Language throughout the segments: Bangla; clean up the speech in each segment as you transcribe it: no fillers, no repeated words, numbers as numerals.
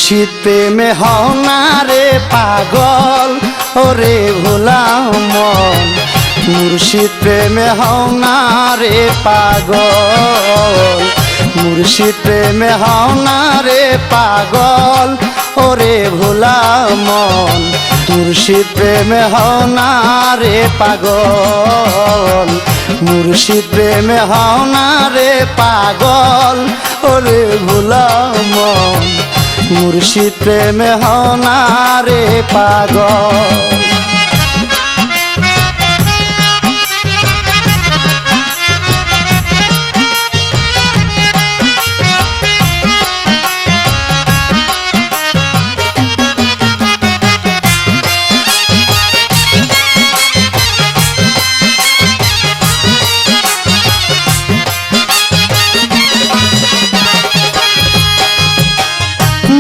মুর্শিদ প্রেমে হও না রে পাগল ওরে ভোলা মন। মুর্শিদ প্রেমে হও না রে পাগল, মুর্শিদ প্রেমে হও না রে পাগল ওরে ভোলা মন। মুর্শিদ প্রেমে হও না রে পাগল, মুর্শিদ প্রেমে হও না রে পাগল ওরে ভোলা মন। মুর্শিদ প্রেমে হও না রে পাগল।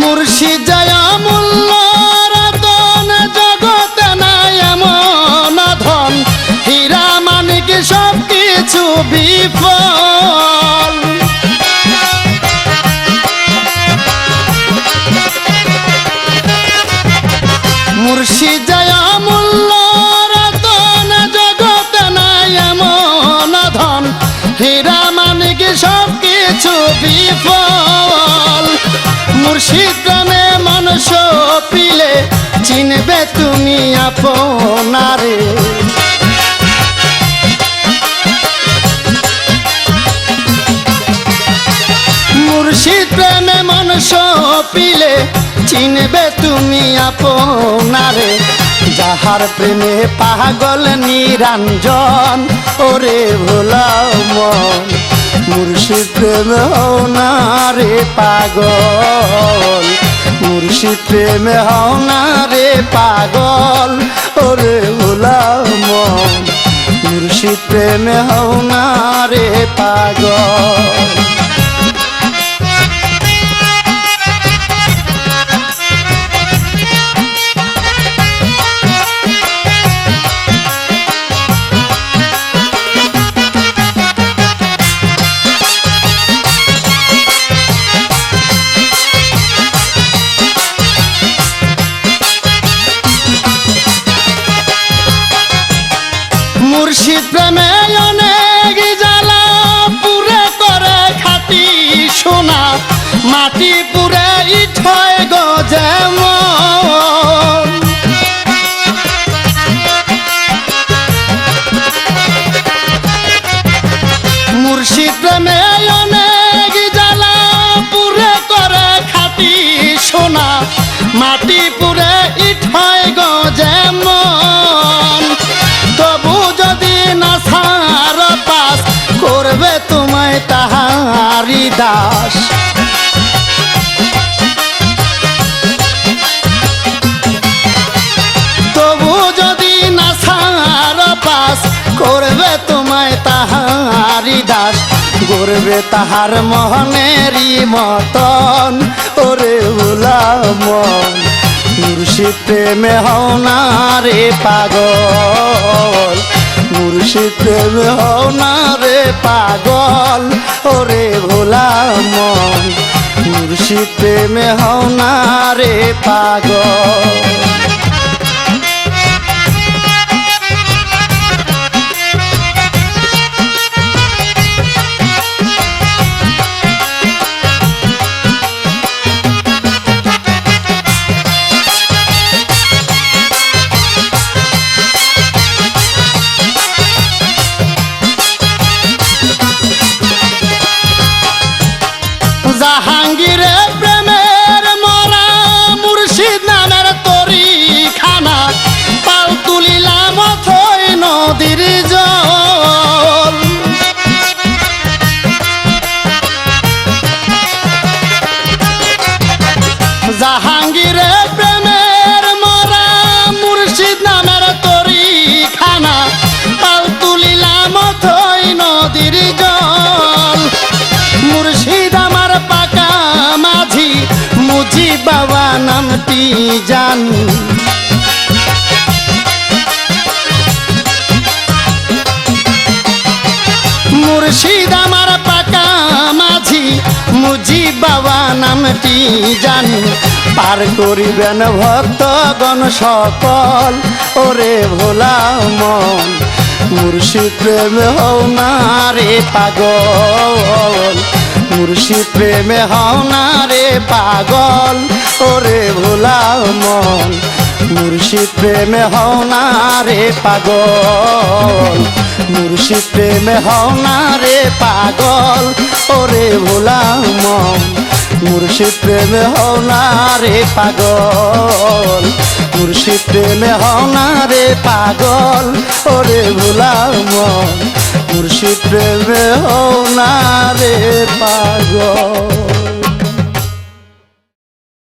মুর্শিদ জয়া মূল্য রতন জগতে নাই এমন ধন, হীরা মানিক সব কিছু বিফল। মুর্শিদ জয়া মূল্য রতন জগতে নাই এমন ধন, হীরা মানিক সব কিছু বিফল। মুর্শিদ প্রেমে মানুষ পিলে চিনবে তুমি আপনারে। মুর্শিদ প্রেমে মানুষ পিলে চিনবে তুমি আপনারে। যাহার প্রেমে পাগল নিরঞ্জন ওরে ভোলা মন। মুর্শিদ প্রেমে হও না রে পাগল, মুর্শিদ প্রেমে হও না রে পাগল ওরে ভোলা মন। মুর্শিদ প্রেমে হও না রে পাগল। মুর্শিদ প্রেমে অনেক জ্বালা পুরে করে খাটি সোনা, মাটি পুরে ইট হয় গো যেমন। মুর্শিদ প্রেমে অনেক জ্বালা পুরে করে খাটি সোনা, মাটি পুরে ইট হয় গো যেমন। তবু যদি না সার পাস করবে তোমায় তাহারি দাস। তবু যদি না সার পাস করবে তোমায় তাহারি দাস। করবে তাহার মোহনেরই মতন ওরে ভোলা মন। মুর্শিদ প্রেমে হও না রে পাগল, মুর্শিদ প্রেমে হও না রে পাগল ওরে ভোলা মন। মুর্শিদ প্রেমে হও না রে পাগল। জাহাঙ্গীরে প্রেমের মরা মুর্শিদ নামের তরি খানা, পাল তুলিলাম অথই নদীর জল। জাহাঙ্গীরে প্রেমের মরা মুর্শিদ নামের তরি খানা, পাল তুলিলাম অথই নদীর জল। মুর্শিদ আমার পাকা মাঝি, মুজিব বাবা নামটি জানি। মুর্শিদ আমার পাকা মাঝি, মুজিব বাবা নামটি জানি। পার করিবেন ভক্তগণ সকল ওরে ভোলা মন মুর্শিদ প্রেমে হও না রে পাগল মুর্শিদ প্রেমে হও না রে পাগল ওরে ভোলা মন মুর্শিদ প্রেমে হও না রে পাগল মুর্শিদ প্রেমে হও না রে পাগল ওরে ভোলা মন মুর্শিদ প্রেমে হও না রে পাগল মুর্শিদ প্রেমে হও না রে পাগল ওরে ভোলা মন মুর্শিদ প্রেমে হও না রে পাগল।